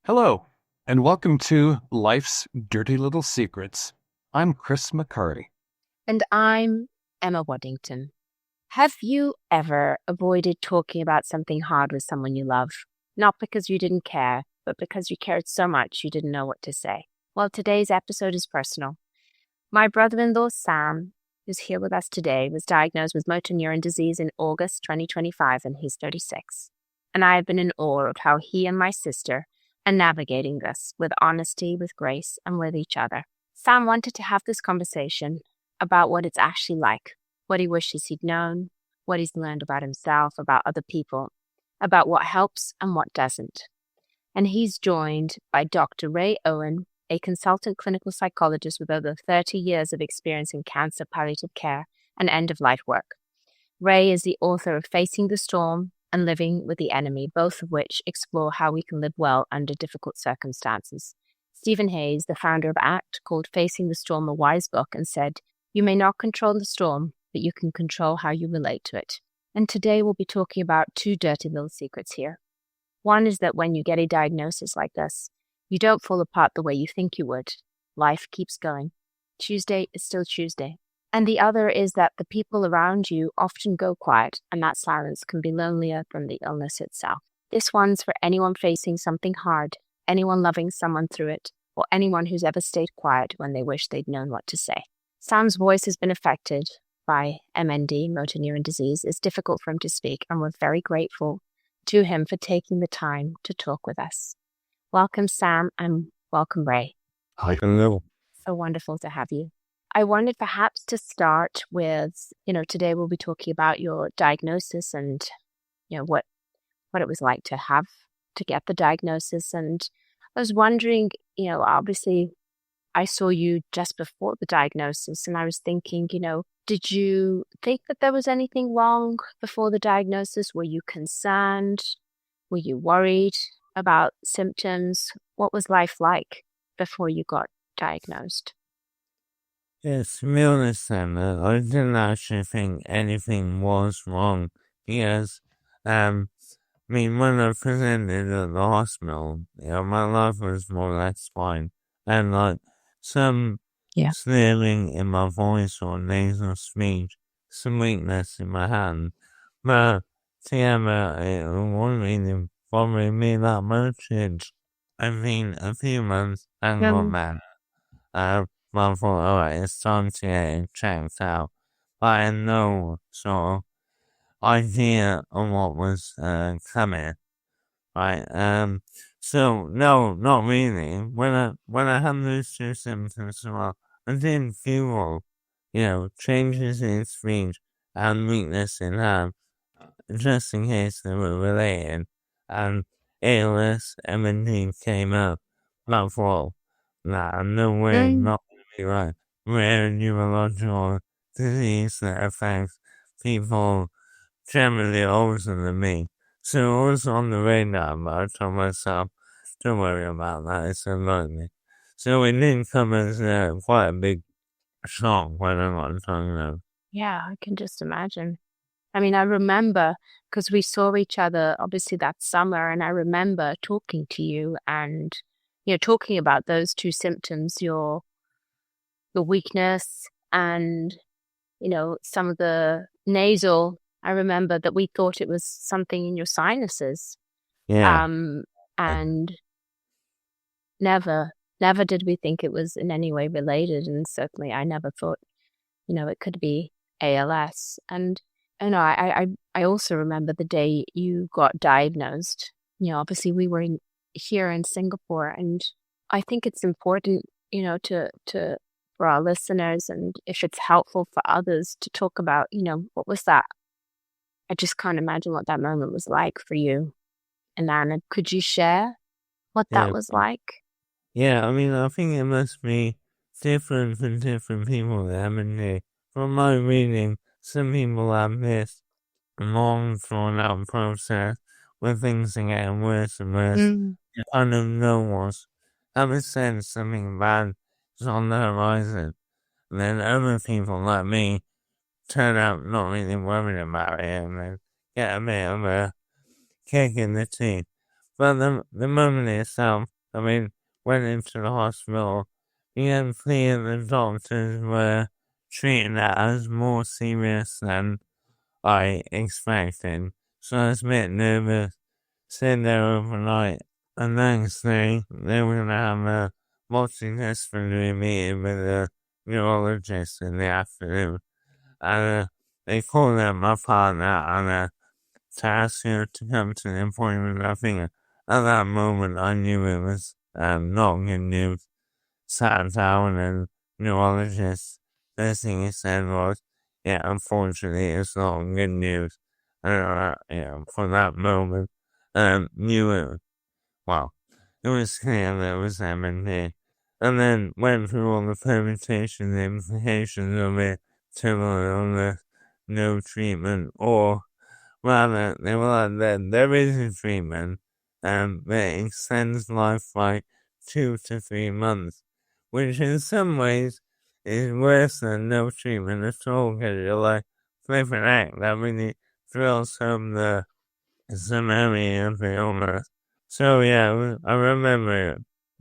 Hello, and welcome to Life's Dirty Little Secrets. I'm Chris McCarty. And I'm Emma Waddington. Have you ever avoided talking about something hard with someone you love? Not because you didn't care, but because you cared so much you didn't know what to say. Well, today's episode is personal. My brother-in-law, Sam, who's here with us today, was diagnosed with motor neuron disease in August 2025, and he's 36. And I have been in awe of how he and my sister are navigating this with honesty, with grace, and with each other. Sam wanted to have this conversation about what it's actually like, what he wishes he'd known, what he's learned about himself, about other people, about what helps and what doesn't. And he's joined by Dr. Ray Owen, a consultant clinical psychologist with over 30 years of experience in cancer palliative care and end-of-life work. Ray is the author of Facing the Storm and Living with the Enemy, both of which explore how we can live well under difficult circumstances. Stephen Hayes, the founder of ACT, called Facing the Storm a wise book and said, "You may not control the storm, but you can control how you relate to it." And today we'll be talking about two dirty little secrets here. One is that when you get a diagnosis like this, you don't fall apart the way you think you would. Life keeps going. Tuesday is still Tuesday. And the other is that the people around you often go quiet, and that silence can be lonelier than the illness itself. This one's for anyone facing something hard, anyone loving someone through it, or anyone who's ever stayed quiet when they wish they'd known what to say. Sam's voice has been affected by MND, Motor Neuron Disease. It's difficult for him to speak, and we're very grateful to him for taking the time to talk with us. Welcome, Sam, and welcome, Ray. Hi, hello. So wonderful to have you. I wanted perhaps to start with, today we'll be talking about your diagnosis and, what it was like to get the diagnosis. And I was wondering, obviously I saw you just before the diagnosis, and I was thinking, did you think that there was anything wrong before the diagnosis? Were you concerned? Were you worried about symptoms? What was life like before you got diagnosed? Yes, to be honest, Emma, I didn't actually think anything was wrong because, when I presented at the hospital, my life was more or less fine. And some slurring in my voice or nasal speech, some weakness in my hand. But to Emma, it wasn't really bothering me that much. I've been a few months and got better. I thought, alright, it's time to get it checked out. But I had no sort of idea of what was coming. Right? So no, not really. When I had those two symptoms, well, I didn't feel, changes in speech and weakness in hand, just in case they were related. And ALS, MND came up. I thought, nah, no way, not right, rare neurological disease that affects people generally older than me. So I was on the radar, but I told myself, don't worry about that, it's unlikely. So it didn't come as quite a big shock when I got diagnosed. Yeah, I can just imagine. I mean, I remember, because we saw each other, obviously, that summer, and I remember talking to you and, talking about those two symptoms, your weakness and, some of the nasal. I remember that we thought it was something in your sinuses. Yeah. And never did we think it was in any way related. And certainly I never thought, it could be ALS. And I also remember the day you got diagnosed. Obviously we were here in Singapore, and I think it's important, to for our listeners, and if it's helpful for others, to talk about, what was that? I just can't imagine what that moment was like for you. And Anna, could you share what that was like? Yeah, I think it must be different for different people that haven't. From my reading, some people have this long drawn out process where things are getting worse and worse. You kind of know what's ever sense something bad is on the horizon. And then other people like me turn out not really worried about it and then get a bit of a kick in the teeth. But the moment itself, I mean, went into the hospital. Began clear the doctors were treating it as more serious than I expected. So I was a bit nervous. Stayed there overnight. And next day, they were going to have a multidisciplinary meeting with a neurologist in the afternoon. And they called up my partner and to ask her to come to the appointment. I think at that moment I knew it was not good news. Sat down and neurologist, first thing he said was, yeah, unfortunately it's not good news. And for that moment, knew it, well, it was clear that it was M&D. And then went through all the permutations and implications of it, terminal illness, no treatment, or rather, they were like, there is a treatment that extends life by 2 to 3 months, which in some ways is worse than no treatment at all, because you're like, flipping act, that really drills home the severity of the illness. So yeah, I remember it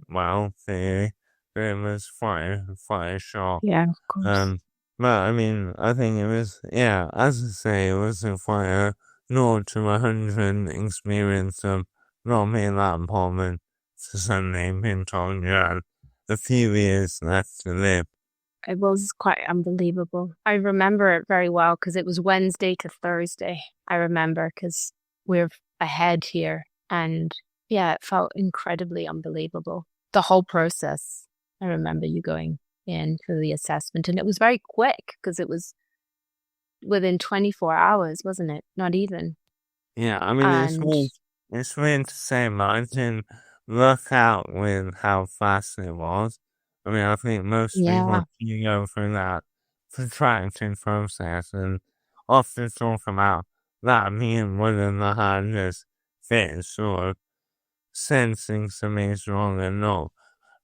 well, theory, but it was quite a shock. Yeah, of course. But I mean, I think it was, yeah, as I say, it was quite a 0 to 100 experience of not being that important to suddenly being told you had a few years left to live. It was quite unbelievable. I remember it very well because it was Wednesday to Thursday. I remember because we're ahead here. And yeah, it felt incredibly unbelievable. The whole process. I remember you going in for the assessment, and it was very quick because it was within 24 hours, wasn't it? Not even. Yeah, I mean, it's weird to say, but I didn't luck out with how fast it was. I mean, I think most people you go through that protracted process and often talk about that being one of the hardest bits, sort of sensing something's wrong and not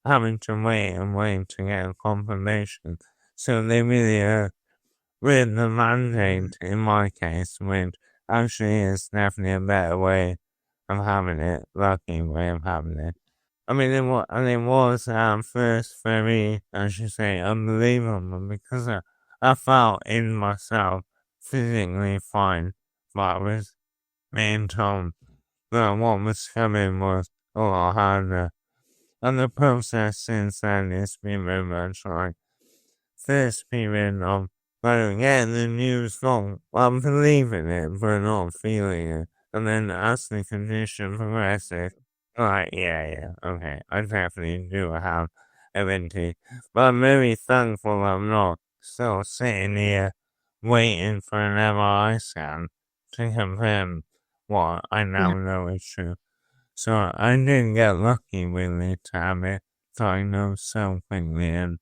having to wait and wait to get a confirmation. So they really with the mandate, in my case, which actually is definitely a better way of having it, lucky way of having it. I mean, it was at first very, I should say, unbelievable because I felt in myself physically fine, but I was being told that what was coming was a lot harder. And the process since then has been very much like first period of getting the news wrong. I'm believing it, but not feeling it. And then as the condition progresses, like, yeah, okay, I definitely do have ability. But I'm very thankful I'm not still sitting here waiting for an MRI scan to confirm what I now know is true. So I did get lucky really to have it diagnosed so quickly and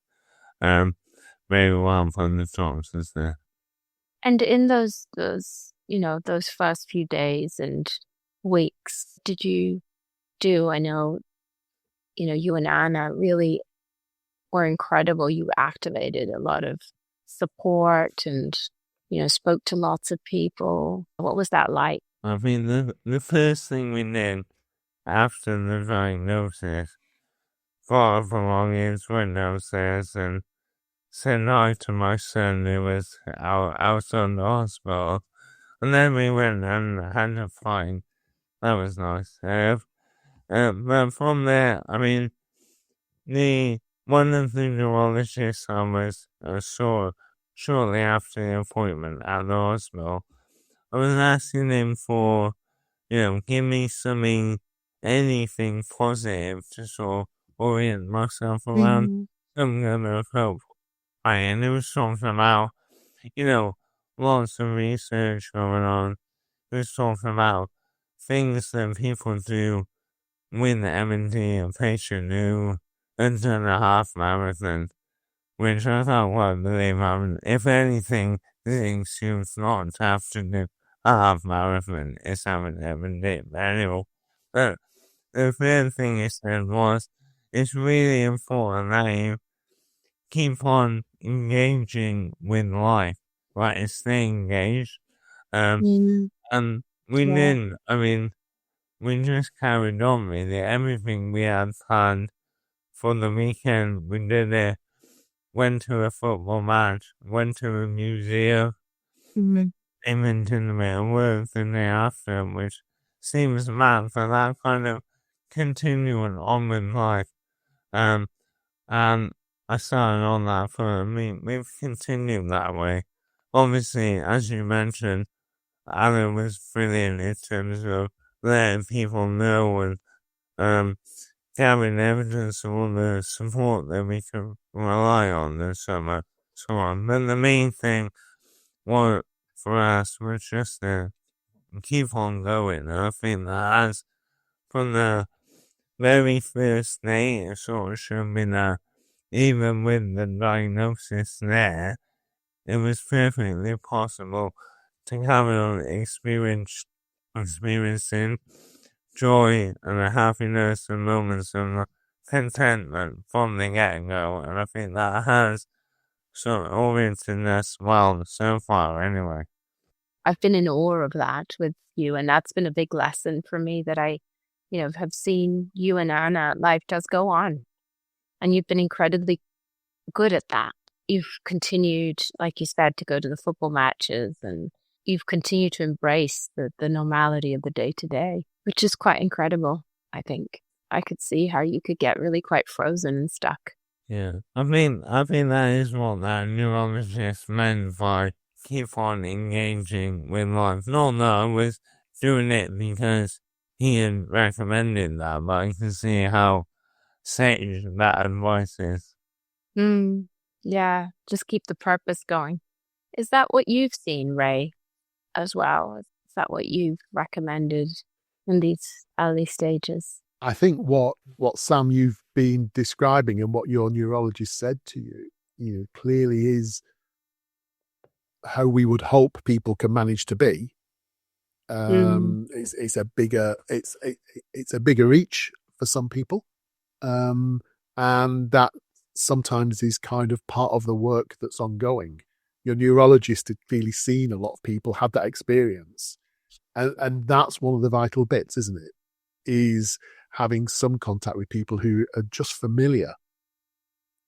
very well from the doctors there. And in those first few days and weeks, did you do, I know, you and Anna really were incredible. You activated a lot of support and, spoke to lots of people. What was that like? I mean, the first thing we did after the diagnosis, got up along his windowstairs and said hi to my son who was out on the hospital. And then we went and had a fight. That was nice. But from there, I mean, one of the neurologists I was saw shortly after the appointment at the hospital, I was asking him for, give me something, anything positive to sort of orient myself around some kind of hope. And it was talking about, lots of research going on. It was talking about things that people do with M&D, a patient who had done a half marathon, which I thought was unbelievable. If anything, the excuse not to have to do a half marathon is having M&D manual. But the third thing he said was, it's really important that you keep on engaging with life, right? Stay engaged. And we didn't, I mean, we just carried on with it. Everything we had planned for the weekend, we did it. Went to a football match, went to a museum, even to the bit of work the day after, which seems mad for that kind of continuing on with life. And I started on that for me. We've continued that way. Obviously, as you mentioned, Alan was brilliant in terms of letting people know and gathering evidence of all the support that we can rely on this summer. So on. But the main thing for us was just to keep on going. And I think that as from the very first day, it sort of showed me that even with the diagnosis there, it was perfectly possible to carry on experiencing joy and happiness and moments of contentment from the get-go. And I think that has sort of oriented us well so far anyway. I've been in awe of that with you, and that's been a big lesson for me that I, have seen you and Anna. Life does go on, and you've been incredibly good at that. You've continued, like you said, to go to the football matches, and you've continued to embrace the normality of the day-to-day, which is quite incredible, I think. I could see how you could get really quite frozen and stuck. Yeah, I think that is what that neurologist meant by keep on engaging with life. Not that I was doing it because he had recommended that, but I can see how sage that advice is. Yeah, just keep the purpose going. Is that what you've seen, Ray, as well? Is that what you've recommended in these early stages? I think what Sam, you've been describing and what your neurologist said to you, clearly is how we would hope people can manage to be. It's a bigger reach for some people, and that sometimes is kind of part of the work that's ongoing. Your neurologist had clearly seen a lot of people have that experience, and that's one of the vital bits, isn't it? Is having some contact with people who are just familiar,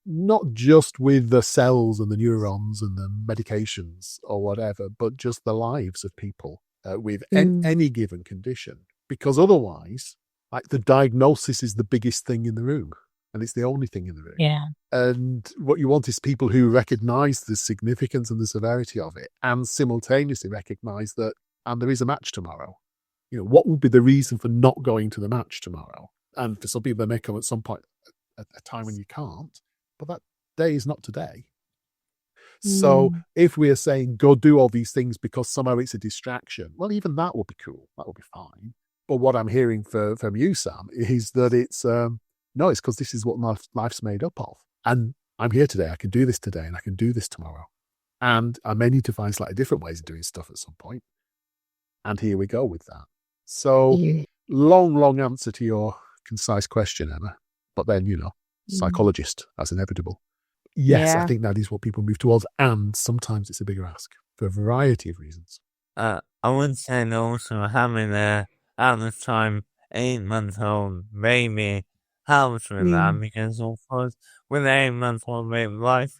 not just with the cells and the neurons and the medications or whatever, but just the lives of people with any given condition. Because otherwise, like, the diagnosis is the biggest thing in the room, and it's the only thing in the room. Yeah. And what you want is people who recognize the significance and the severity of it, and simultaneously recognize that, and there is a match tomorrow. What would be the reason for not going to the match tomorrow? And for some people, they may come at some point, at a time when you can't, but that day is not today. So if we are saying, go do all these things because somehow it's a distraction, well, even that would be cool. That would be fine. But what I'm hearing from you, Sam, is that it's, no, it's because this is what life's made up of. And I'm here today. I can do this today and I can do this tomorrow. And I may need to find slightly different ways of doing stuff at some point. And here we go with that. So long answer to your concise question, Emma. But then, psychologist, that's inevitable. Yes, I think that is what people move towards. And sometimes it's a bigger ask for a variety of reasons. I would say also having at the time 8-month-old baby helps with that, because of course with an 8-month-old baby, life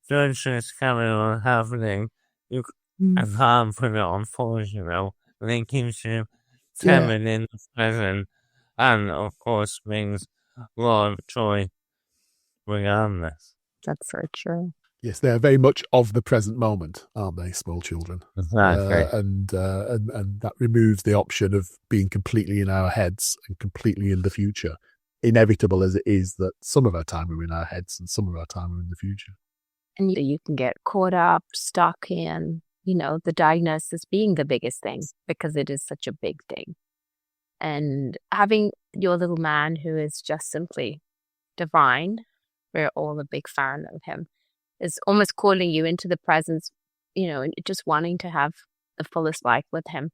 don't just carry on happening. You can't put it on pause, It keeps you tethered in the present, and of course brings a lot of joy regardless. That's so true. Yes, they're very much of the present moment, aren't they, small children? Exactly. And that removes the option of being completely in our heads and completely in the future. Inevitable as it is that some of our time we're in our heads and some of our time we're in the future. And you can get caught up, stuck in, the diagnosis being the biggest thing, because it is such a big thing. And having your little man, who is just simply divine, we're all a big fan of him, is almost calling you into the presence, and just wanting to have the fullest life with him.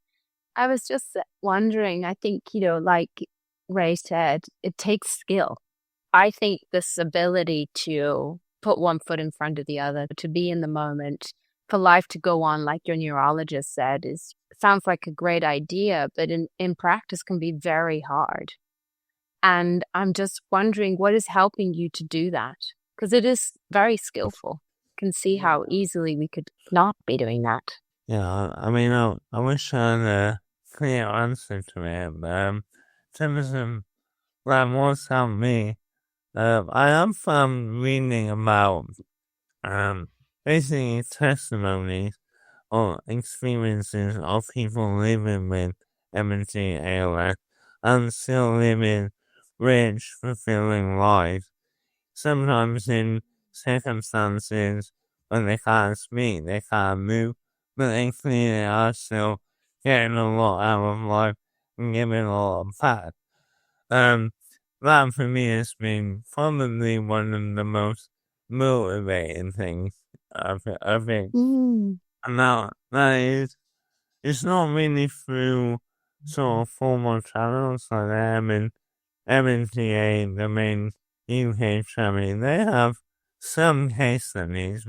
I was just wondering, I think, like Ray said, it takes skill. I think this ability to put one foot in front of the other, to be in the moment, for life to go on, like your neurologist said, sounds like a great idea, but in practice can be very hard. And I'm just wondering what is helping you to do that? Because it is very skillful. Can see how easily we could not be doing that. Yeah, I mean, I wish I had a clear answer to it, but in terms of what was helped me, I have reading about basically testimonies or experiences of people living with MND ALS and still living rich, fulfilling lives. Sometimes in circumstances when they can't speak, they can't move, but they clearly are still getting a lot out of life and giving a lot back. That for me has been probably one of the most motivating things I think. And now that is, it's not really through sort of formal channels like MNTA, the main UK channel. They have some case studies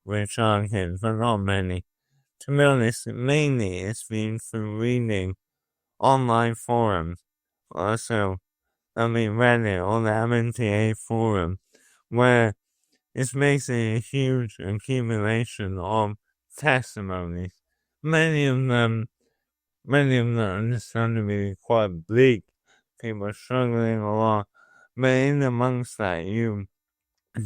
which are good, but not many. To be honest, mainly it's been through reading online forums. Also, Reddit or the MNTA forum, where it's basically a huge accumulation of testimonies. Many of them understandably quite bleak. People are struggling a lot. But in amongst that, you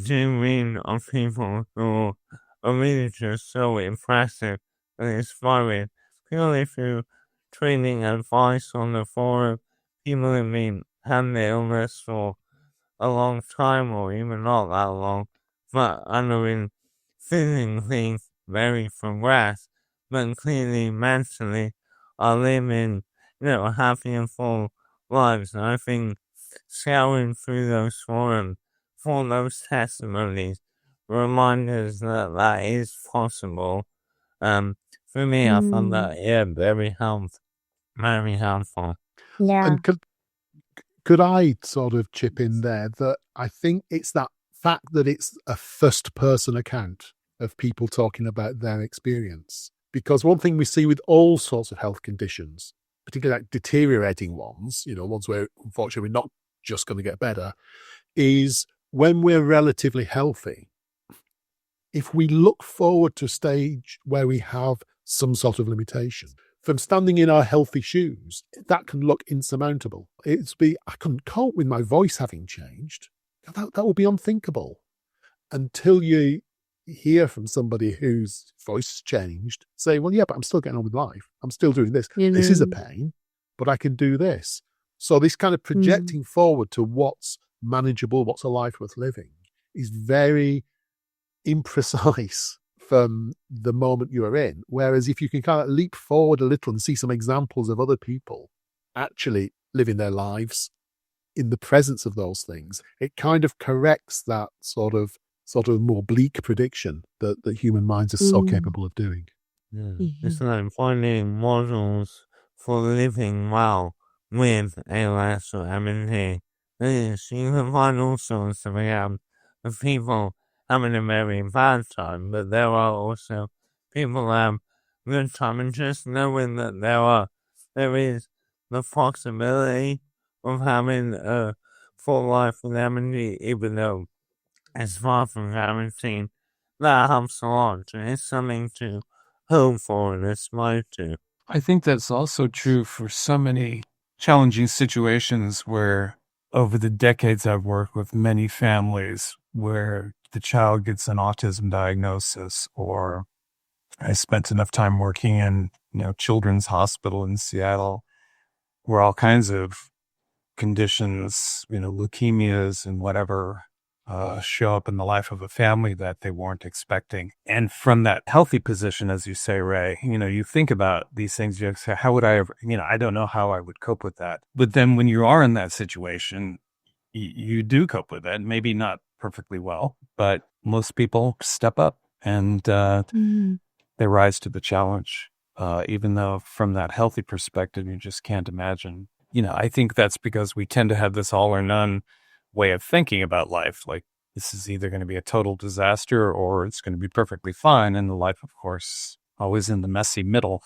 do read of people who are really just so impressive and inspiring purely through training advice on the forum. People have been had the illness for a long time or even not that long, but are in physically very progressed, but clearly mentally are living, happy and full lives. And I think scouring through those forums for those testimonies remind us that that is possible. For me, I found that, very helpful. Yeah. And could I sort of chip in there that I think it's that fact that it's a first-person account of people talking about their experience. Because one thing we see with all sorts of health conditions, particularly like deteriorating ones, ones where unfortunately we're not just going to get better, is when we're relatively healthy, if we look forward to a stage where we have some sort of limitation, from standing in our healthy shoes, that can look insurmountable. I couldn't cope with my voice having changed. That would be unthinkable. Until you hear from somebody whose voice has changed, say, well, yeah, but I'm still getting on with life. I'm still doing this. This is a pain, but I can do this. So this kind of projecting forward to what's manageable, what's a life worth living, is very imprecise from the moment you are in. Whereas if you can kind of leap forward a little and see some examples of other people actually living their lives in the presence of those things, it kind of corrects that sort of more bleak prediction that human minds are so capable of doing. Yeah. It's like finding models for living well with ALS or MND. You can find all sorts of people having a very bad time, but there are also people having a good time, and just knowing that there is the possibility of having a full life with MND, even though it's far from guaranteed, that helps a lot. It's something to hope for and aspire to. I think that's also true for so many challenging situations where over the decades I've worked with many families where the child gets an autism diagnosis, or I spent enough time working in, Children's Hospital in Seattle, where all kinds of conditions, leukemias and whatever, show up in the life of a family that they weren't expecting. And from that healthy position, as you say, Ray, you think about these things, you say, how would I ever, I don't know how I would cope with that. But then when you are in that situation, you do cope with it, maybe not perfectly well, but most people step up and they rise to the challenge, even though from that healthy perspective, you just can't imagine. I think that's because we tend to have this all or none way of thinking about life. Like, this is either going to be a total disaster or it's going to be perfectly fine. And the life, of course, always in the messy middle.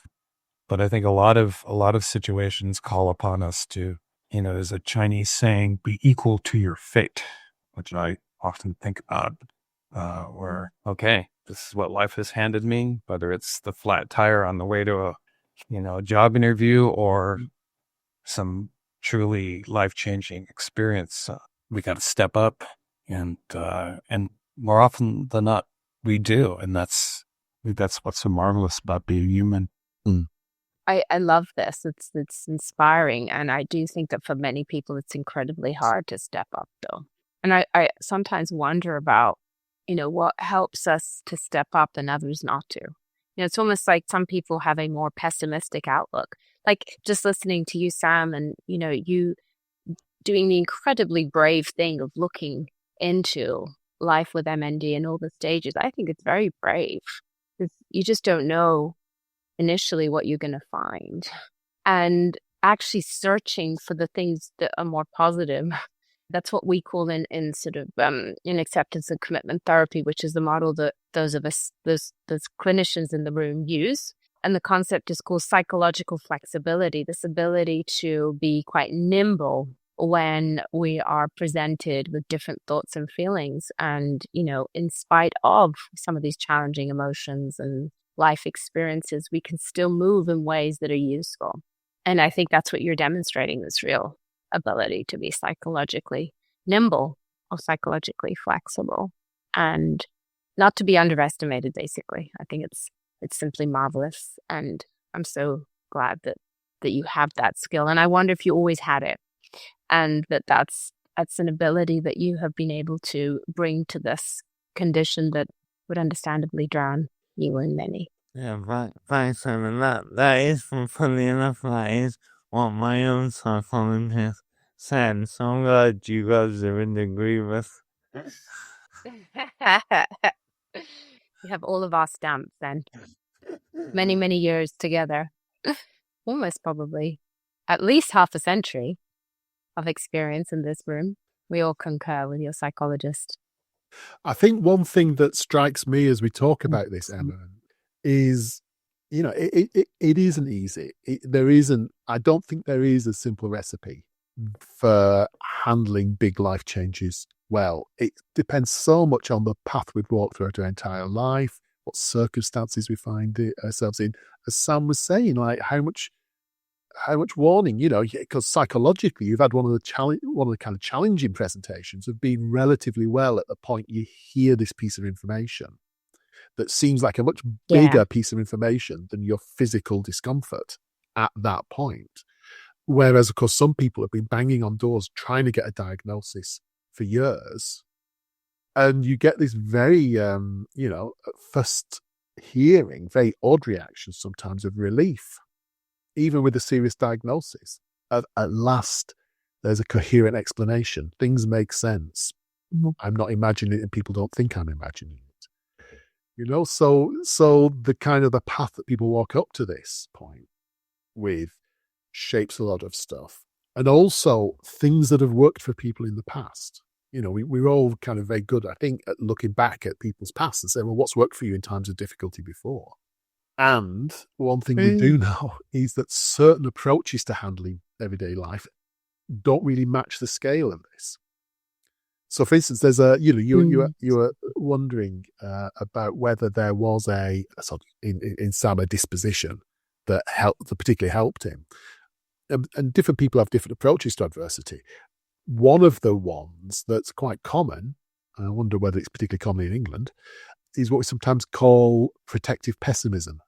But I think a lot of situations call upon us to, there's a Chinese saying, be equal to your fate, which I often think about, where, okay, this is what life has handed me, whether it's the flat tire on the way to a job interview or some truly life-changing experience. We got to step up, and more often than not, we do. And that's what's so marvelous about being human. I love this. It's inspiring. And I do think that for many people, it's incredibly hard to step up, though. And I sometimes wonder about, what helps us to step up and others not to. It's almost like some people have a more pessimistic outlook. Like just listening to you, Sam, and, you doing the incredibly brave thing of looking into life with MND and all the stages. I think it's very brave. You just don't know initially what you're going to find, and actually searching for the things that are more positive. That's what we call in sort of in acceptance and commitment therapy, which is the model that those of us, those clinicians in the room use. And the concept is called psychological flexibility, this ability to be quite nimble when we are presented with different thoughts and feelings. And, in spite of some of these challenging emotions and life experiences, we can still move in ways that are useful. And I think that's what you're demonstrating, this real ability to be psychologically nimble or psychologically flexible, and not to be underestimated, basically. I think it's simply marvelous. And I'm so glad that you have that skill. And I wonder if you always had it, and that's an ability that you have been able to bring to this condition that would understandably drown you and many. Yeah, thanks, Simon. That is, funny enough, that is what my own psychologist said. So I'm glad you guys would agree with. You have all of our stamps then. Many, many years together. Almost probably at least half a century of experience in this room. We all concur with your psychologist. I think one thing that strikes me as we talk about this, Emma, is, it isn't easy. I don't think there is a simple recipe for handling big life changes well. It depends so much on the path we've walked throughout our entire life, what circumstances we find ourselves in. As Sam was saying, like how much warning, because psychologically you've had one of the kind of challenging presentations of being relatively well at the point you hear this piece of information that seems like a much bigger piece of information than your physical discomfort at that point. Whereas, of course, some people have been banging on doors trying to get a diagnosis for years. And you get this very, at first hearing, very odd reaction sometimes of relief, even with a serious diagnosis. At last, there's a coherent explanation. Things make sense. Mm-hmm. I'm not imagining it and people don't think I'm imagining it. So the kind of the path that people walk up to this point with shapes a lot of stuff. And also things that have worked for people in the past. We're all kind of very good, I think, at looking back at people's past and saying, well, what's worked for you in times of difficulty before? And one thing we do know is that certain approaches to handling everyday life don't really match the scale of this. So, for instance, there's you were wondering about whether there was in Sam a disposition that particularly helped him, and different people have different approaches to adversity. One of the ones that's quite common, I wonder whether it's particularly common in England, is what we sometimes call protective pessimism.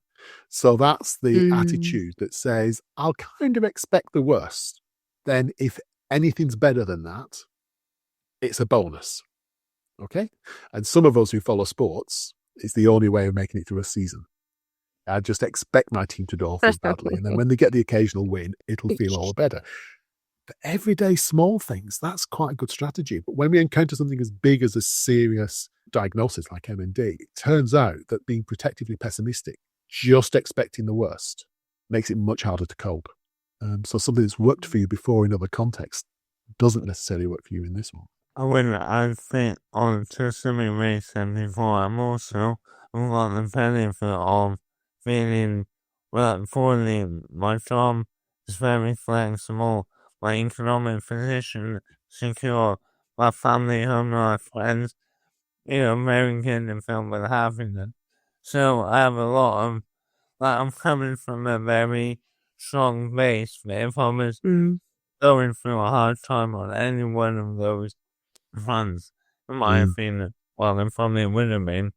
So that's the attitude that says, I'll kind of expect the worst. Then if anything's better than that, it's a bonus. Okay? And some of us who follow sports, it's the only way of making it through a season. I just expect my team to do all things badly. And then when they get the occasional win, it'll feel all better. For everyday small things, that's quite a good strategy. But when we encounter something as big as a serious diagnosis like MND, it turns out that being protectively pessimistic, just expecting the worst, makes it much harder to cope. So something that's worked for you before in other contexts doesn't necessarily work for you in this one. I've been on to swimming race and before I've got the benefit of feeling poorly. My job is very flexible, my economic position secure, my family home, my friends, very good and filled with happiness. So I have a lot of, I'm coming from a very strong base, but if I was going through a hard time on any one of those fronts, in my opinion, well, it probably would have been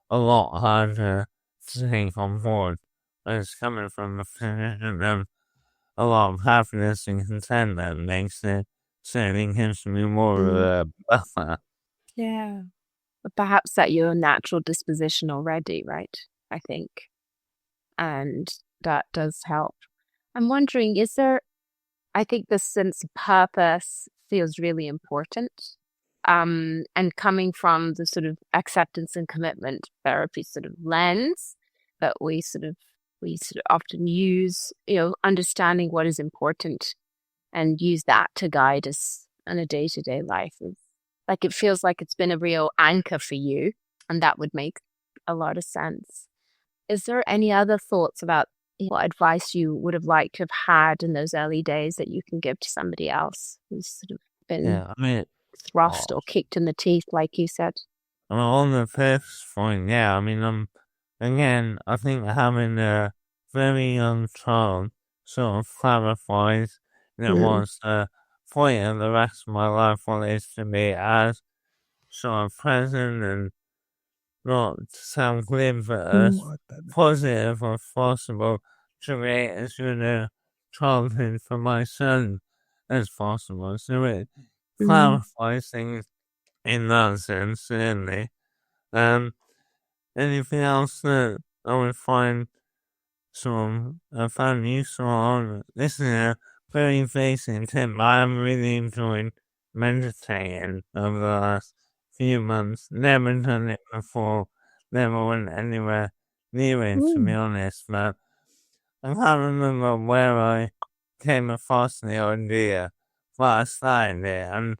a lot harder to take on board. But it's coming from a position of a lot of happiness and content that makes it certainly gives me more of a buffer. Yeah. But perhaps that your natural disposition already, right? I think. And that does help. I'm wondering, I think the sense of purpose feels really important. And coming from the sort of acceptance and commitment therapy sort of lens that we sort of often use, understanding what is important and use that to guide us in a day-to-day life. Like it feels like it's been a real anchor for you, and that would make a lot of sense. Is there any other thoughts about what advice you would have liked to have had in those early days that you can give to somebody else who's sort of been thrust or kicked in the teeth, like you said? On the first point, again, I think having a very young child sort of clarifies what's the point of the rest of my life, what is to be as sort of present and not to sound glib, but as positive as possible to create as good a childhood for my son as possible. So it clarifies things in that sense, certainly. Anything else that I would find I found useful on this is a very basic tip, but I'm really enjoying meditating over the last few months. Never done it before, never went anywhere near it, to be honest, but I can't remember where I came across the idea, but I started it, and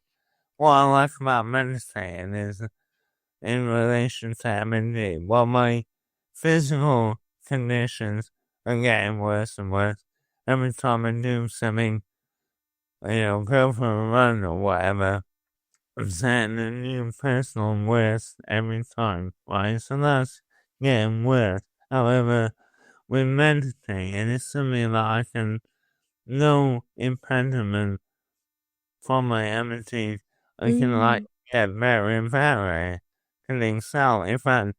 what I like about meditating is in relation to MND, while my physical conditions are getting worse and worse, every time I do something, go for a run or whatever, I'm setting a new personal worst every time, right? So that's getting worse. However, with meditating, it's something that I can, no impediment from my abilities, I can get better and better. Can excel. In fact,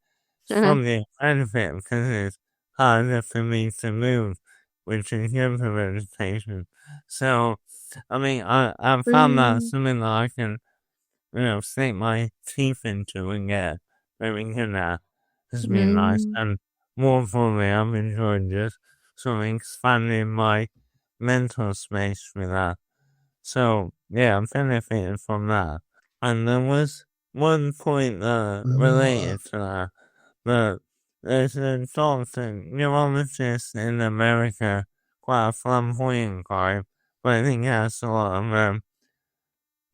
it's probably a benefit because it's harder for me to move, which is good for meditation. So, I found that something that I can, sink my teeth into and get very good at. It's been nice. And more importantly, I've enjoyed just sort of expanding my mental space with that. So, yeah, I'm benefiting from that. And there was one point related to that, but there's a doctor, neurologist in America, quite a flamboyant guy, but I think he has a lot of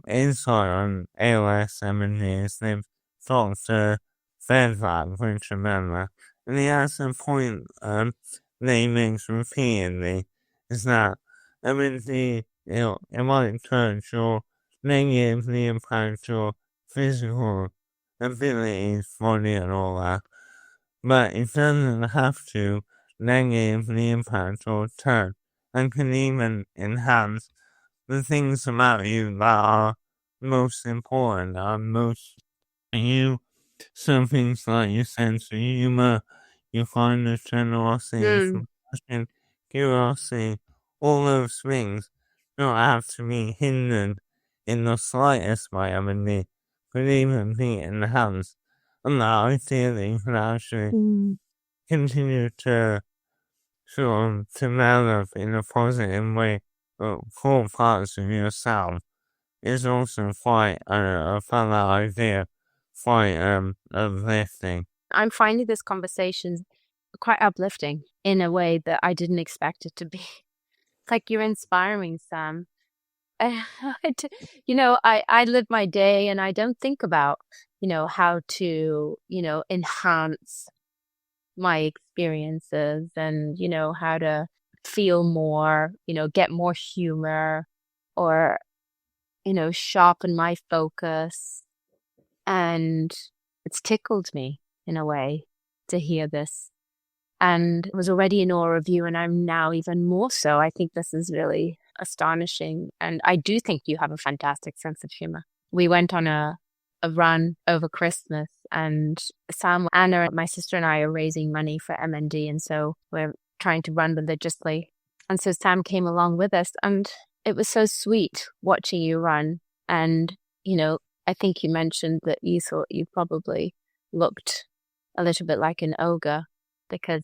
insight on ALS and his name's Dr. Fairfax, which I remember. And he has a point that he makes repeatedly, is that MND, it might touch your negatively impact your physical abilities, body and all that, but it doesn't have to negatively impact or touch, and can even enhance the things about you that are most important, are most you. Some things like your sense of humor, your kindness, generosity, compassion, curiosity, all those things don't have to be hindered in the slightest by MND, could even be enhanced. And that ideally could actually continue to to develop in a positive way. But core parts of yourself is also quite, I found that idea quite uplifting. I'm finding this conversation quite uplifting in a way that I didn't expect it to be. It's like you're inspiring, Sam. I live my day and I don't think about, how to, enhance my experiences and, how to feel more, get more humor or, sharpen my focus. And it's tickled me in a way to hear this. And I was already in awe of you, and I'm now even more so. I think this is really astonishing. And I do think you have a fantastic sense of humor. We went on a run over Christmas, and Sam, Anna, my sister, and I are raising money for MND. And so we're trying to run religiously. And so Sam came along with us, and it was so sweet watching you run. And, I think you mentioned that you thought you probably looked a little bit like an ogre because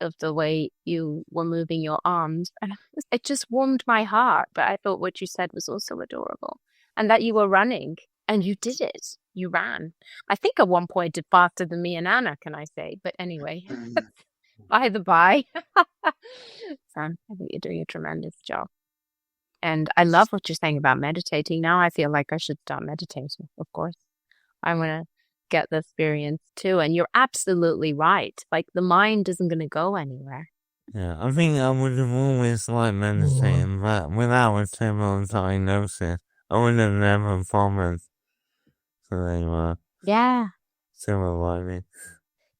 of the way you were moving your arms. And it just warmed my heart. But I thought what you said was also adorable. And that you were running and you did it. You ran. I think at one point did faster than me and Anna, can I say? But anyway, by the by. Sam, I think you're doing a tremendous job. And I love what you're saying about meditating. Now I feel like I should start meditating, of course. I want to get the experience too. And you're absolutely right. Like the mind isn't going to go anywhere. Yeah, I think I would have always liked meditating, but without a terminal diagnosis, I would have never bothered. So they were similar like me.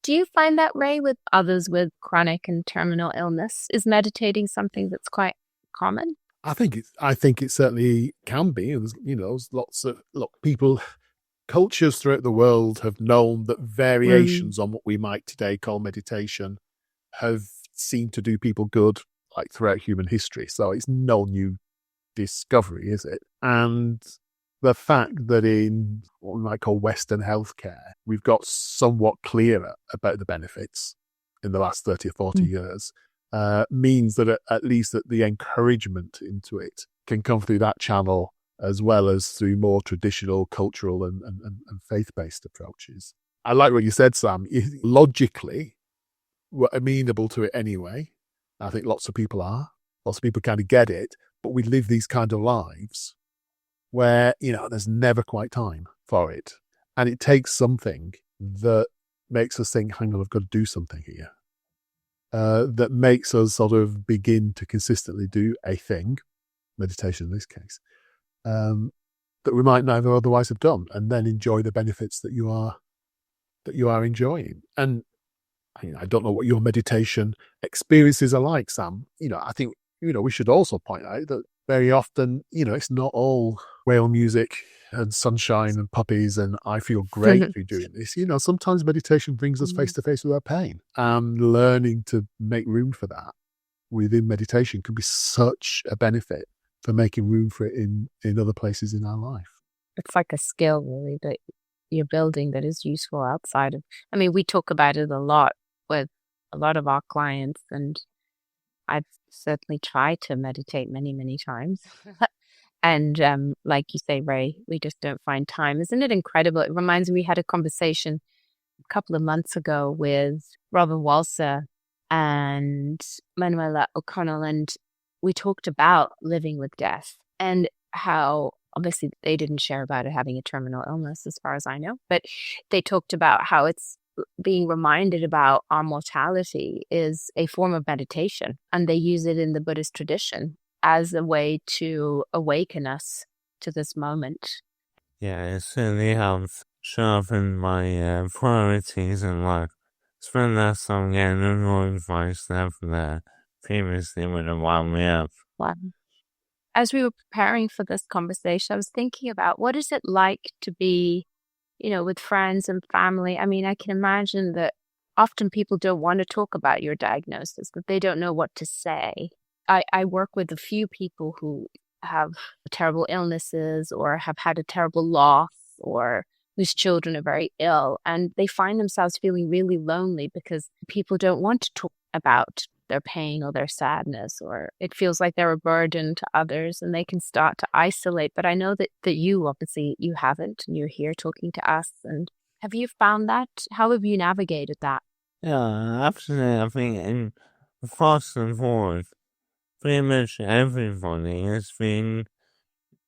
Do you find that, Ray, with others with chronic and terminal illness? Is meditating something that's quite common? I think it certainly can be. There's lots of people. Cultures throughout the world have known that variations on what we might today call meditation have seemed to do people good, like throughout human history. So it's no new discovery, is it? And the fact that in what we might call Western healthcare, we've got somewhat clearer about the benefits in the last 30 or 40 years, means that at least that the encouragement into it can come through that channel as well as through more traditional cultural and faith-based approaches. I like what you said, Sam. Logically, we're amenable to it anyway. I think lots of people are. Lots of people kind of get it, but we live these kind of lives where, there's never quite time for it. And it takes something that makes us think, hang on, I've got to do something here. That makes us sort of begin to consistently do a thing, meditation in this case, that we might never otherwise have done, and then enjoy the benefits that you are enjoying. And I don't know what your meditation experiences are like, Sam. I think we should also point out that very often, it's not all whale music and sunshine and puppies and I feel great through doing this. Sometimes meditation brings us face to face with our pain, and learning to make room for that within meditation can be such a benefit for making room for it in other places in our life. It's like a skill, really, that you're building that is useful outside of. We talk about it a lot with a lot of our clients, and I've certainly tried to meditate many, many times. And like you say, Ray, we just don't find time. Isn't it incredible? It reminds me, we had a conversation a couple of months ago with Robin Walser and Manuela O'Connell, and we talked about living with death and how obviously they didn't share about it having a terminal illness as far as I know, but they talked about how it's being reminded about our mortality is a form of meditation, and they use it in the Buddhist tradition as a way to awaken us to this moment. Yeah, it certainly helps sharpen my priorities in life. Spend less time getting annoyed by stuff that previously would have wound me up. Wow. As we were preparing for this conversation, I was thinking about what is it like to be, with friends and family. I can imagine that often people don't want to talk about your diagnosis, that they don't know what to say. I work with a few people who have terrible illnesses or have had a terrible loss or whose children are very ill, and they find themselves feeling really lonely because people don't want to talk about their pain or their sadness, or it feels like they're a burden to others and they can start to isolate. But I know that you obviously, you haven't, and you're here talking to us. And have you found that? How have you navigated that? Yeah, absolutely. I think across the board, pretty much everybody has been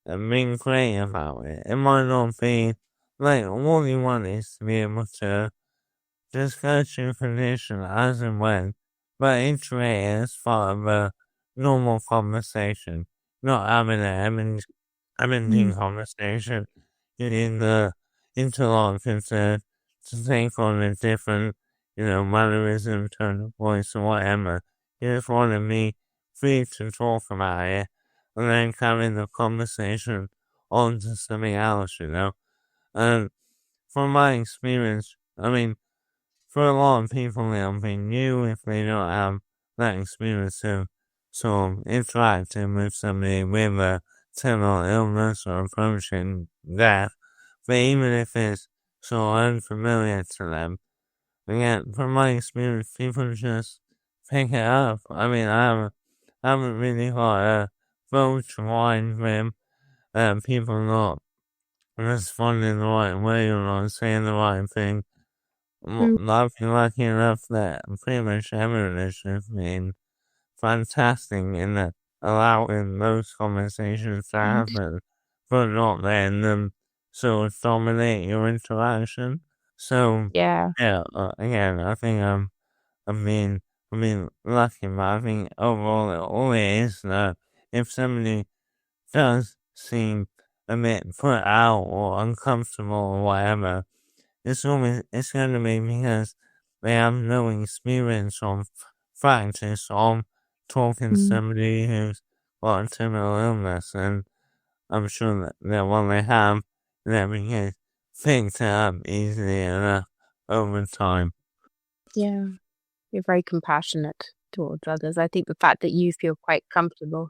being great about it. It might not be like all you want is to be able to just go through condition as and when, but integrate it as part of a normal conversation, not having a conversation in the interlocutor to take on a different, mannerism, tone of voice, or whatever. You just want to be free to talk about it and then carry the conversation on to something else, And from my experience, for a lot of people, it'll be new if they don't have that experience of sort of interacting with somebody with a terminal illness or approaching death. But even if it's so unfamiliar to them, again, from my experience, people just pick it up. I haven't really got a vote to wind with people not responding the right way or not saying the right thing. I've been lucky enough that pretty much everyone has just been fantastic in allowing those conversations to happen, but not letting them sort of dominate your interaction. So Yeah. yeah, again, I think I'm being lucky, but I think overall all it is that if somebody does seem a bit put out or uncomfortable or whatever, it's going to be because they have no experience or practice on talking to somebody who's got a terminal illness, and I'm sure that when they have, that we can pick it up easily enough over time. Yeah. You're very compassionate towards others. I think the fact that you feel quite comfortable.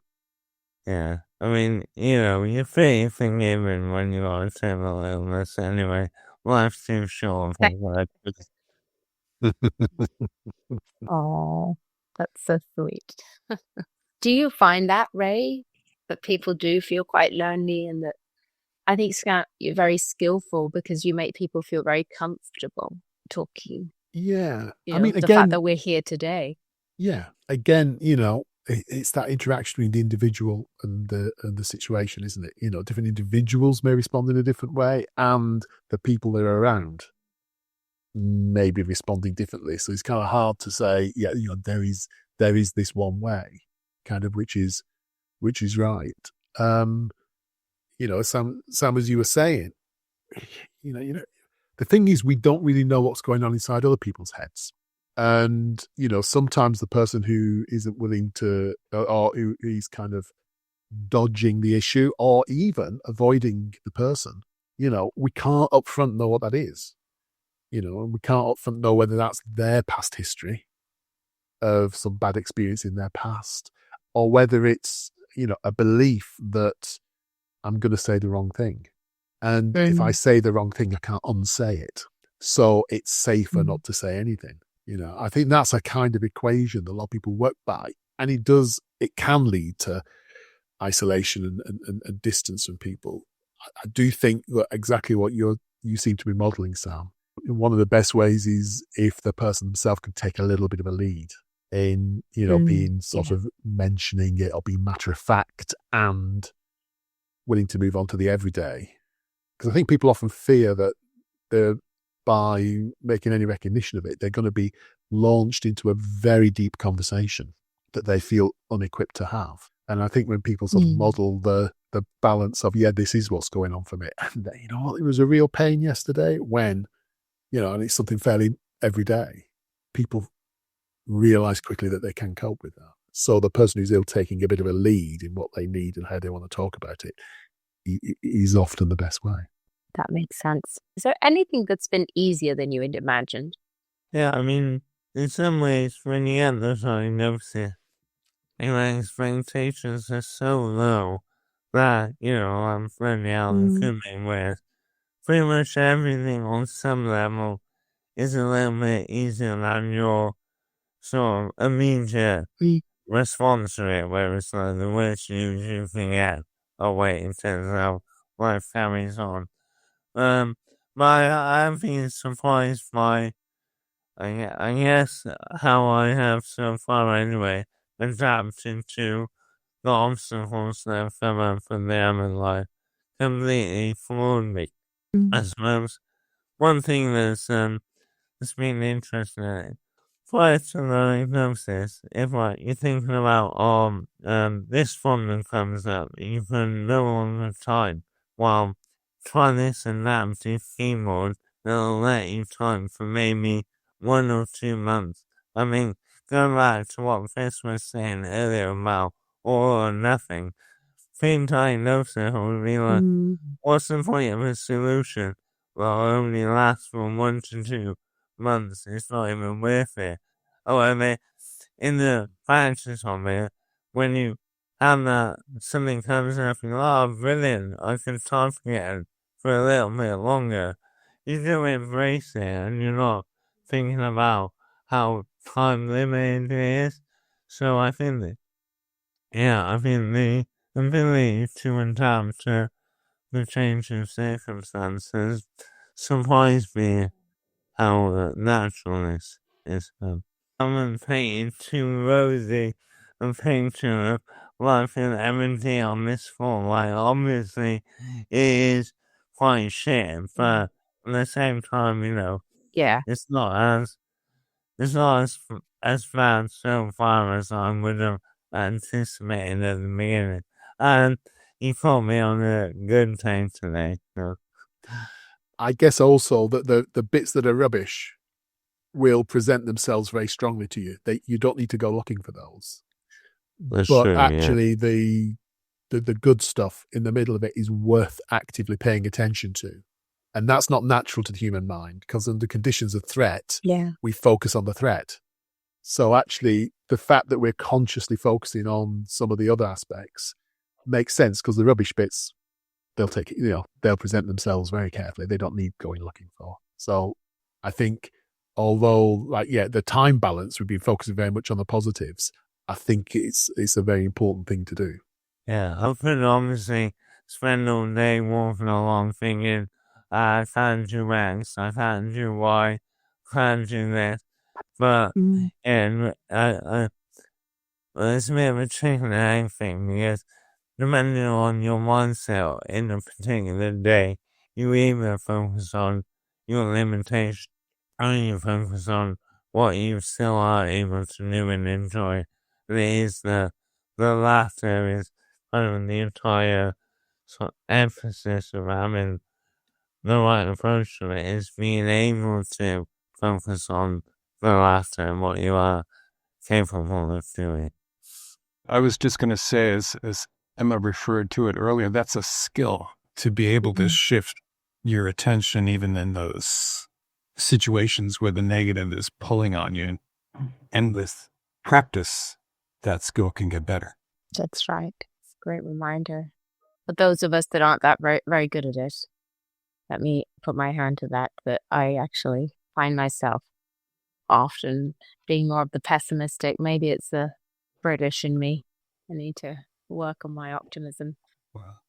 Yeah, you're pretty forgiving when you got a terminal illness anyway. Life's too short for that. Oh, that's so sweet. Do you find that, Ray, that people do feel quite lonely, and that I think Scott, you're very skillful because you make people feel very comfortable talking. Yeah. You I know, mean, the again, fact that we're here today. yeah, again, it's that interaction between the individual and the situation, isn't it? Different individuals may respond in a different way, and the people that are around may be responding differently. So it's kind of hard to say, yeah, there is this one way, kind of, which is right. Sam, as you were saying, the thing is, we don't really know what's going on inside other people's heads. And, sometimes the person who isn't willing to, or who is kind of dodging the issue or even avoiding the person, we can't upfront know what that is. And we can't upfront know whether that's their past history of some bad experience in their past, or whether it's, a belief that I'm going to say the wrong thing. And if I say the wrong thing, I can't unsay it. So it's safer not to say anything. I think that's a kind of equation that a lot of people work by. And it can lead to isolation and distance from people. I do think that exactly what you seem to be modeling, Sam. One of the best ways is if the person themselves can take a little bit of a lead in, being sort of mentioning it or being matter of fact and willing to move on to the everyday. Because I think people often fear that by making any recognition of it, they're going to be launched into a very deep conversation that they feel unequipped to have. And I think when people sort of model the balance of, this is what's going on for me. And it was a real pain yesterday when, and it's something fairly everyday, people realize quickly that they can cope with that. So the person who's ill taking a bit of a lead in what they need and how they want to talk about it is often the best way. That makes sense. Is there anything that's been easier than you had imagined? Yeah, in some ways, when you get the diagnosis, my expectations are so low that, I'm friendly out and filming with pretty much everything on some level is a little bit easier than your sort of immediate response to it, where it's like the worst you forget away in terms of life carries on. But I've been surprised by, I guess, how I have so far anyway, adapted to the obstacles that have come up for them in life completely floored me. I suppose one thing that's been interesting, prior to the diagnosis, if like you're thinking about this problem comes up, you can no longer type. Well, try this and that with your keyboard, that'll let you type for maybe 1 or 2 months. I mean, going back to what Chris was saying earlier about all or nothing, pre-diagnosis would be like, what's the point of a solution? Well, it only lasts from 1 to 2 months. It's not even worth it. However, in the practice of it, when you have that, something comes up and oh, brilliant, I can type again for a little bit longer. You do embrace it and you're not thinking about how time limited it is. So I think that, I think the ability to adapt to the changing circumstances surprised me how natural this is. I'm painting too rosy a picture of life in everyday on this floor. Like, obviously, it is quite shit, but at the same time, Yeah. it's not as bad so far as I would have anticipated at the beginning. And you caught me on a good time today. So. I guess also that the bits that are rubbish will present themselves very strongly to you. You don't need to go looking for those. That's but true, actually the good stuff in the middle of it is worth actively paying attention to. And that's not natural to the human mind, because under conditions of threat, we focus on the threat. So actually, the fact that we're consciously focusing on some of the other aspects makes sense, because the rubbish bits, they'll present themselves very carefully. They don't need going looking for. So I think, although the time balance, we've been focusing very much on the positives, I think it's a very important thing to do. Yeah, I could obviously spend all day walking along thinking, I can't do X, I can't do Y, can't do this. But, it's a bit of a chicken and egg thing, because depending on your mindset in a particular day, you either focus on your limitation or you focus on what you still are able to do and enjoy. The latter is kind of the entire emphasis of having the right approach to it, is being able to focus on the latter and what you are capable of doing. I was just going to say, as Emma referred to it earlier, that's a skill to be able to shift your attention even in those situations where the negative is pulling on you. And with practice, that skill can get better. That's right. Great reminder. But those of us that aren't that very, very good at it, let me put my hand to that, but I actually find myself often being more of the pessimistic. Maybe it's the British in me. I need to work on my optimism.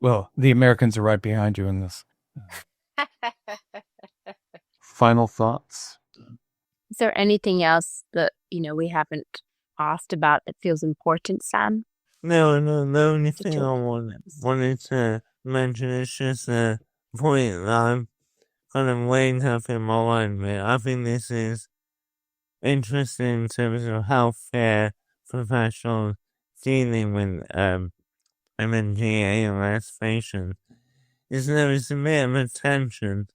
Well, the Americans are right behind you in this. Final thoughts? Is there anything else that, we haven't asked about that feels important, Sam? No, the only thing I wanted to mention is just a point that I'm kind of weighing up in my mind. I think this is interesting in terms of how fair professionals dealing with MND ALS patients is there is a bit of a tension,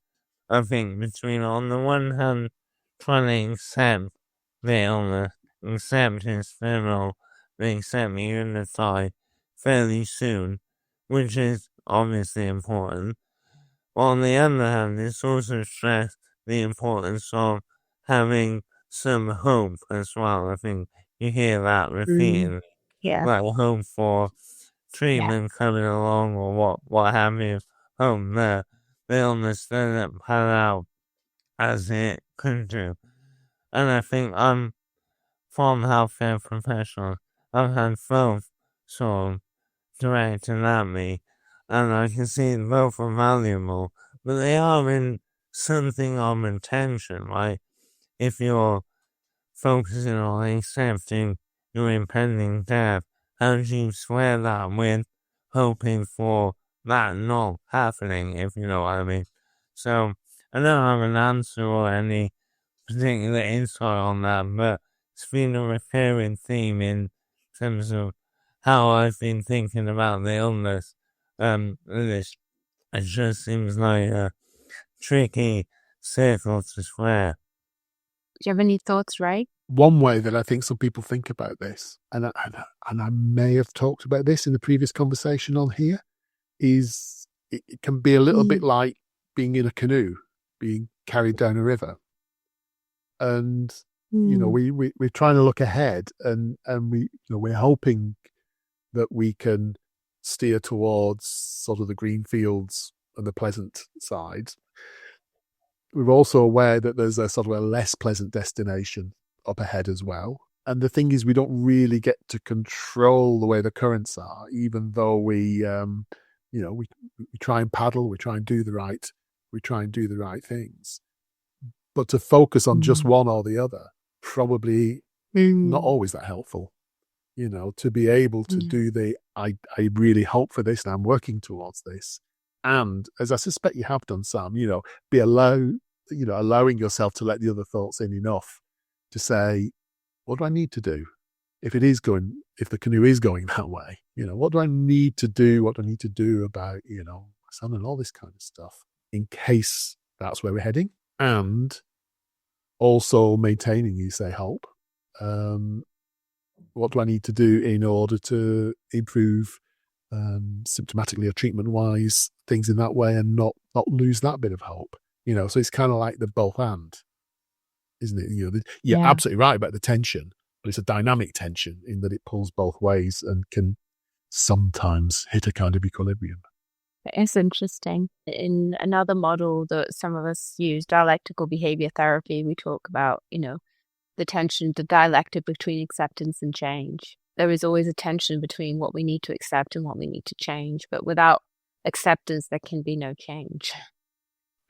I think, between, on the one hand, trying to accept the illness, accept his feral, accept me in the thigh fairly soon, which is obviously important. While on the other hand, it's also stressed the importance of having some hope as well. I think you hear that repeated. Like hope for treatment coming along or what have you. Hope that the illness doesn't pan out as it could do. And I think I'm from healthcare professionals. I've had both sort of directed at me, and I can see both are valuable, but they are in something of intention, right? If you're focusing on accepting your impending death how do you square that with hoping for that not happening, if you know what I mean? So I don't have an answer or any particular insight on that, but it's been a recurring theme in terms of how I've been thinking about the illness. It just seems like a tricky circle to square. Do you have any thoughts, Ray? One way that I think some people think about this, and I may have talked about this in the previous conversation on here, is it can be a little bit like being in a canoe, being carried down a river. And, we're trying to look ahead and we're hoping that we can steer towards sort of the green fields and the pleasant side. We're also aware that there's a sort of a less pleasant destination up ahead as well. And the thing is, we don't really get to control the way the currents are, even though we try and paddle, we try and do the right things. But to focus on just one or the other, probably not always that helpful. To be able to do I really hope for this and I'm working towards this. And as I suspect you have done, Sam, allowing yourself to let the other thoughts in enough to say, what do I need to do? If the canoe is going that way, what do I need to do? What do I need to do about, my son and all this kind of stuff in case that's where we're heading? And also maintaining, you say, hope. What do I need to do in order to improve symptomatically or treatment-wise things in that way and not lose that bit of hope? So it's kind of like the both and, isn't it? You're absolutely right about the tension, but it's a dynamic tension in that it pulls both ways and can sometimes hit a kind of equilibrium. It's interesting. In another model that some of us use, dialectical behavior therapy, we talk about, the tension, the dialectic between acceptance and change. There is always a tension between what we need to accept and what we need to change. But without acceptance, there can be no change.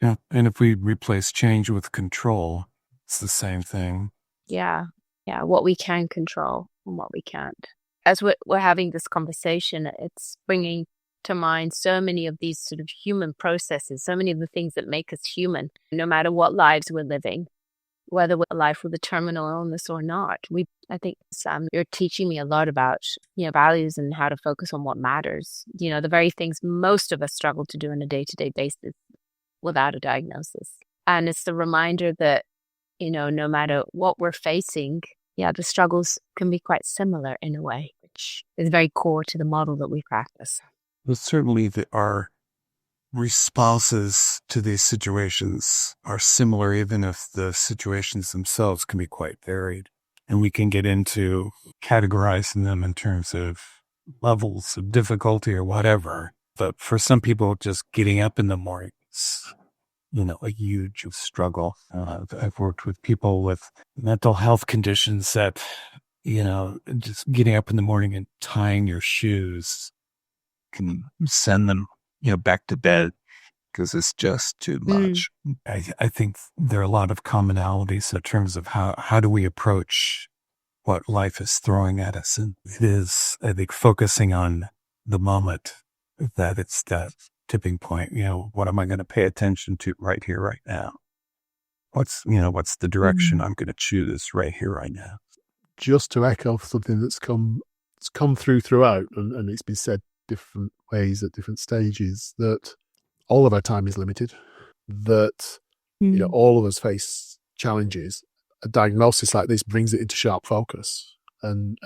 Yeah. And if we replace change with control, it's the same thing. Yeah. What we can control and what we can't. As we're having this conversation, it's bringing to mind so many of these sort of human processes, so many of the things that make us human, no matter what lives we're living, whether we're alive with a terminal illness or not. I think, Sam, you're teaching me a lot about, values and how to focus on what matters. The very things most of us struggle to do on a day-to-day basis without a diagnosis. And it's the reminder that, no matter what we're facing, the struggles can be quite similar in a way, which is very core to the model that we practice. Well, certainly our responses to these situations are similar, even if the situations themselves can be quite varied. And we can get into categorizing them in terms of levels of difficulty or whatever. But for some people, just getting up in the morning is, a huge struggle. I've worked with people with mental health conditions that, just getting up in the morning and tying your shoes can send them, back to bed because it's just too much. I think there are a lot of commonalities in terms of how do we approach what life is throwing at us. And it is, I think, focusing on the moment that it's that tipping point. What am I going to pay attention to right here, right now? What's the direction I'm going to choose right here, right now? Just to echo something that's come throughout, and it's been said different ways at different stages, that all of our time is limited, that all of us face challenges. A diagnosis like this brings it into sharp focus and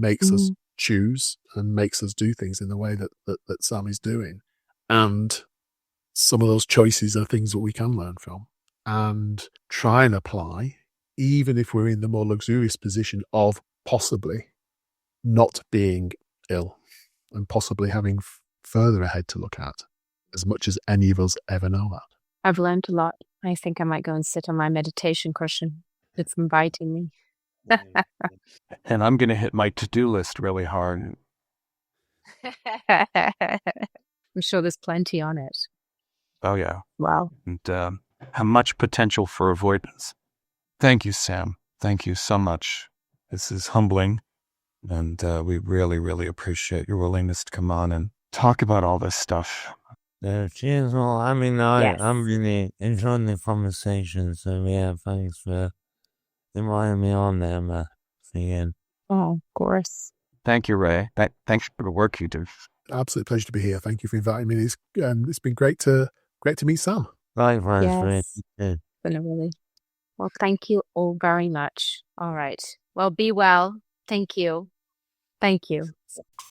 makes us choose and makes us do things in the way that Sam is doing. And some of those choices are things that we can learn from and try and apply, even if we're in the more luxurious position of possibly not being ill and possibly having further ahead to look at, as much as any of us ever know that. I've learned a lot. I think I might go and sit on my meditation cushion. It's inviting me. And I'm going to hit my to-do list really hard. I'm sure there's plenty on it. Oh, yeah. Wow. And have much potential for avoidance. Thank you, Sam. Thank you so much. This is humbling. And we really, really appreciate your willingness to come on and talk about all this stuff. Cheers. Well, I mean, Yes. I'm really enjoying the conversation. So, yeah, thanks for inviting me on there, Matt. Again. Oh, of course. Thank you, Ray. Thanks for the work you do. Absolute pleasure to be here. Thank you for inviting me. It's been great to meet Sam. Likewise, Yes. Ray. Really. Well, thank you all very much. All right. Well, be well. Thank you. Thank you.